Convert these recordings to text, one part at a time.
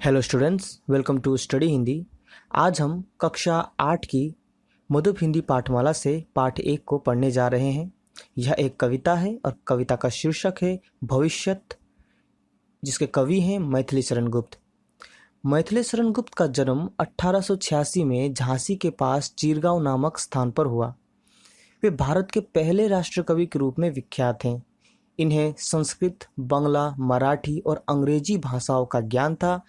Hello students, welcome to study Hindi. आज हम कक्षा 8 की मधुप हिंदी पाठमाला से पाठ 1 को पढ़ने जा रहे हैं। यह एक कविता है और कविता का शीर्षक है भविष्यत, जिसके कवि हैं मैथिली शरण गुप्त। मैथिली शरण गुप्त का जन्म 1886 में झांसी के पास चीरगांव नामक स्थान पर हुआ। वे भारत के पहले राष्ट्रकवि के रूप में विख्यात हैं। इन्हें संस्कृत, बांग्ला, मराठी और अंग्रेजी भाषाओं का ज्ञान था।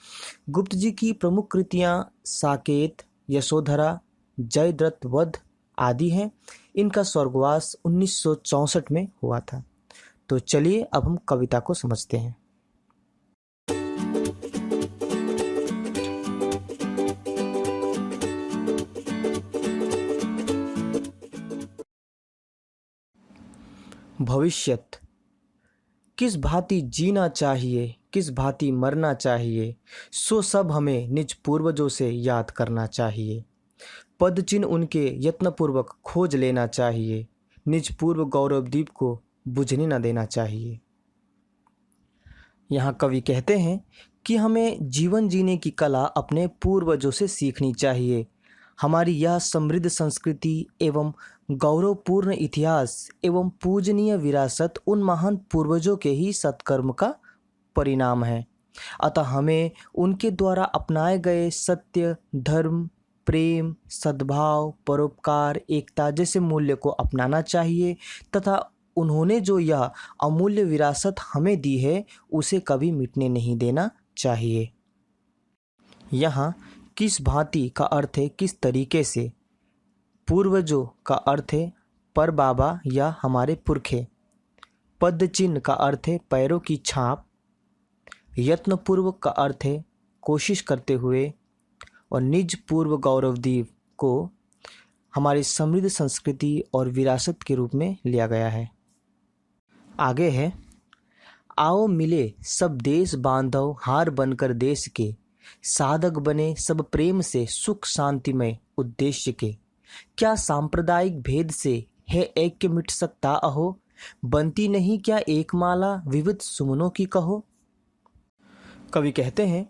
गुप्त जी की प्रमुख कृतियां साकेत, यशोधरा, जयद्रथ वध आदि हैं। इनका स्वर्गवास 1964 में हुआ था। तो चलिए अब हम कविता को समझते हैं। भविष्यत। किस भांति जीना चाहिए, किस भांति मरना चाहिए, सो सब हमें निज पूर्वजों से याद करना चाहिए। पद चिन्ह उनके यत्नपूर्वक खोज लेना चाहिए, निज पूर्व गौरवदीप को बुझने न देना चाहिए। यहाँ कवि कहते हैं कि हमें जीवन जीने की कला अपने पूर्वजों से सीखनी चाहिए। हमारी यह समृद्ध संस्कृति एवं गौरवपूर्ण इतिहास एवं पूजनीय विरासत उन महान पूर्वजों के ही सत्कर्म का परिणाम है। अतः हमें उनके द्वारा अपनाए गए सत्य, धर्म, प्रेम, सद्भाव, परोपकार, एकता जैसे मूल्य को अपनाना चाहिए तथा उन्होंने जो यह अमूल्य विरासत हमें दी है उसे कभी मिटने नहीं देना चाहिए। यहाँ किस भांति का अर्थ है किस तरीके से, पूर्वजों का अर्थ है पर बाबा या हमारे पुरखे, पद चिन्ह का अर्थ है पैरों की छाप, यत्नपूर्वक का अर्थ है कोशिश करते हुए, और निज पूर्व गौरवदीप को हमारी समृद्ध संस्कृति और विरासत के रूप में लिया गया है। आगे है, आओ मिले सब देश बांधव हार बनकर देश के, साधक बने सब प्रेम से सुख शांतिमय उद्देश्य के। क्या सांप्रदायिक भेद से है ऐक्य मिट सकता अहो, बनती नहीं क्या एक माला विविध सुमनों की कहो। कवि कहते हैं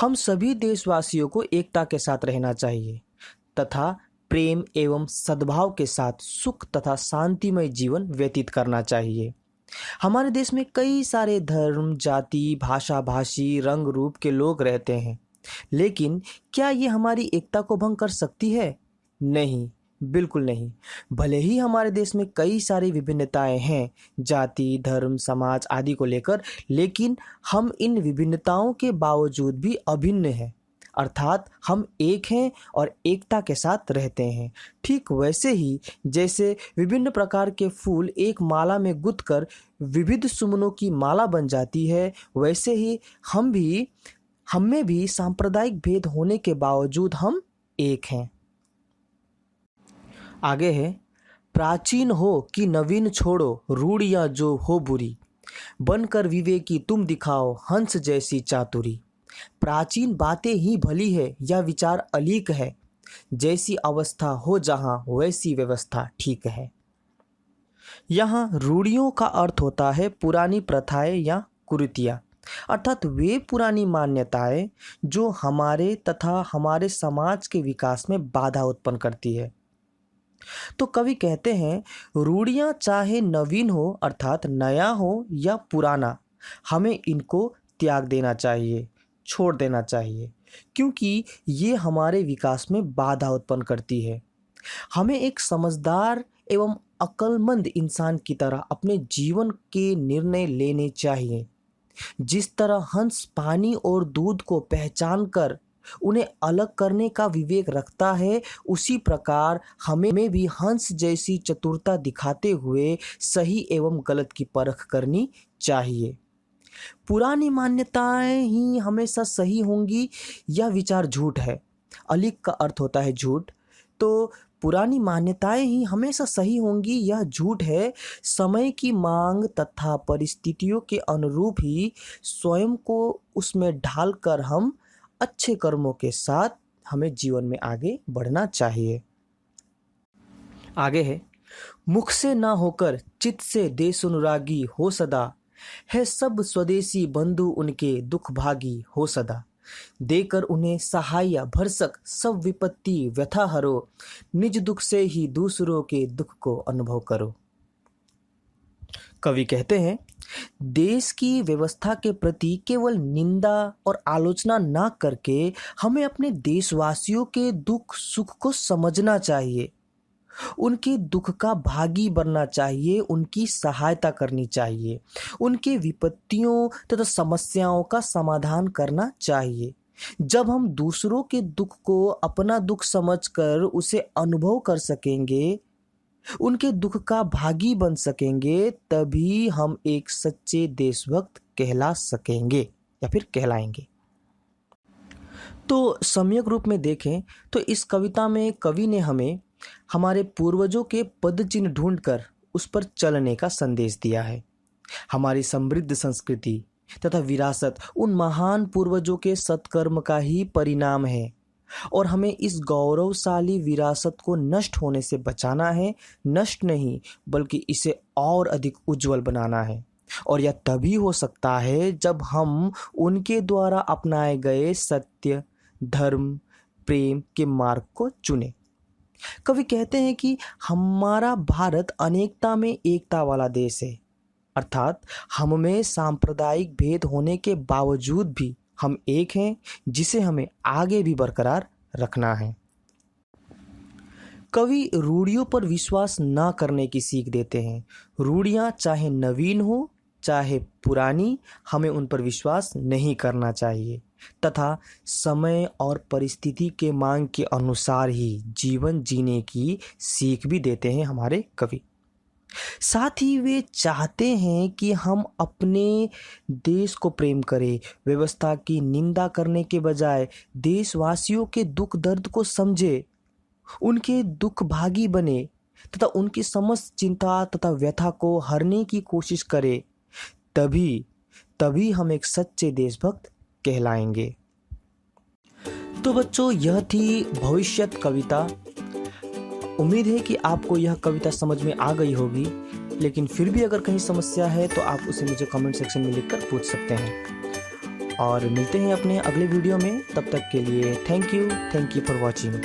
हम सभी देशवासियों को एकता के साथ रहना चाहिए तथा प्रेम एवं सद्भाव के साथ सुख तथा शांतिमय जीवन व्यतीत करना चाहिए। हमारे देश में कई सारे धर्म, जाति, भाषा, भाषी, रंग रूप के लोग रहते हैं, लेकिन क्या ये हमारी एकता को भंग कर सकती है? नहीं, बिल्कुल नहीं। भले ही हमारे देश में कई सारी विभिन्नताएं हैं जाति, धर्म, समाज आदि को लेकर, लेकिन हम इन विभिन्नताओं के बावजूद भी अभिन्न हैं, अर्थात हम एक हैं और एकता के साथ रहते हैं। ठीक वैसे ही जैसे विभिन्न प्रकार के फूल एक माला में गुंथकर विविध सुमनों की माला बन जाती है, वैसे ही हम में भी सांप्रदायिक भेद होने के बावजूद हम एक हैं। आगे है, प्राचीन हो कि नवीन छोड़ो, रूढ़ियां जो हो बुरी, बनकर विवेकी तुम दिखाओ हंस जैसी चातुरी। प्राचीन बातें ही भली है, यह विचार अलीक है, जैसी अवस्था हो जहां वैसी व्यवस्था ठीक है। यहाँ रूढ़ियों का अर्थ होता है पुरानी प्रथाएं या कुरीतियाँ, अर्थात वे पुरानी मान्यताएं जो हमारे तथा हमारे समाज के विकास में बाधा उत्पन्न करती है। तो कवि कहते हैं रूढ़ियाँ चाहे नवीन हो अर्थात नया हो या पुराना, हमें इनको त्याग देना चाहिए, छोड़ देना चाहिए, क्योंकि ये हमारे विकास में बाधा उत्पन्न करती है। हमें एक समझदार एवं अक्लमंद इंसान की तरह अपने जीवन के निर्णय लेने चाहिए। जिस तरह हंस पानी और दूध को पहचान कर उन्हें अलग करने का विवेक रखता है, उसी प्रकार हमें भी हंस जैसी चतुरता दिखाते हुए सही एवं गलत की परख करनी चाहिए। पुरानी मान्यताएं ही हमेशा सही होंगी, यह विचार झूठ है। अलीक का अर्थ होता है झूठ, तो पुरानी मान्यताएं ही हमेशा सही होंगी यह झूठ है। समय की मांग तथा परिस्थितियों के अनुरूप ही स्वयं को उसमें ढालकर हम अच्छे कर्मों के साथ हमें जीवन में आगे बढ़ना चाहिए। आगे है, मुख से ना होकर चित्त से देश अनुरागी हो सदा, है सब स्वदेशी बंधु उनके दुख भागी हो सदा। देकर उन्हें सहाय भरसक सब विपत्ति व्यथा हरो, निज दुख से ही दूसरों के दुख को अनुभव करो। कवि कहते हैं, देश की व्यवस्था के प्रति केवल निंदा और आलोचना ना करके हमें अपने देशवासियों के दुख सुख को समझना चाहिए, उनके दुख का भागी बनना चाहिए, उनकी सहायता करनी चाहिए, उनके विपत्तियों तथा समस्याओं का समाधान करना चाहिए। जब हम दूसरों के दुख को अपना दुख समझकर उसे अनुभव कर सकेंगे, उनके दुख का भागी बन सकेंगे, तभी हम एक सच्चे देशभक्त कहला सकेंगे या फिर कहलाएंगे। तो सम्यक रूप में देखें तो इस कविता में कवि ने हमें हमारे पूर्वजों के पद चिन्ह ढूंढकर उस पर चलने का संदेश दिया है। हमारी समृद्ध संस्कृति तथा विरासत उन महान पूर्वजों के सत्कर्म का ही परिणाम है और हमें इस गौरवशाली विरासत को नष्ट होने से बचाना है, नष्ट नहीं बल्कि इसे और अधिक उज्जवल बनाना है। और यह तभी हो सकता है जब हम उनके द्वारा अपनाए गए सत्य, धर्म, प्रेम के मार्ग को चुनें। कवि कहते हैं कि हमारा भारत अनेकता में एकता वाला देश है, अर्थात हम में सांप्रदायिक भेद होने के बावजूद भी हम एक हैं, जिसे हमें आगे भी बरकरार रखना है। कवि रूढ़ियों पर विश्वास ना करने की सीख देते हैं। रूढ़ियां चाहे नवीन हो चाहे पुरानी, हमें उन पर विश्वास नहीं करना चाहिए तथा समय और परिस्थिति के मांग के अनुसार ही जीवन जीने की सीख भी देते हैं हमारे कवि। साथ ही वे चाहते हैं कि हम अपने देश को प्रेम करें, व्यवस्था की निंदा करने के बजाय देशवासियों के दुख दर्द को समझे, उनके दुख भागी बने तथा उनकी समस्त चिंता तथा व्यथा को हरने की कोशिश करें। तभी हम एक सच्चे देशभक्त कहलाएंगे। तो बच्चों, यह थी भविष्यत कविता। उम्मीद है कि आपको यह कविता समझ में आ गई होगी, लेकिन फिर भी अगर कहीं समस्या है तो आप उसे मुझे कमेंट सेक्शन में लिखकर पूछ सकते हैं। और मिलते हैं अपने अगले वीडियो में। तब तक के लिए थैंक यू फॉर वॉचिंग।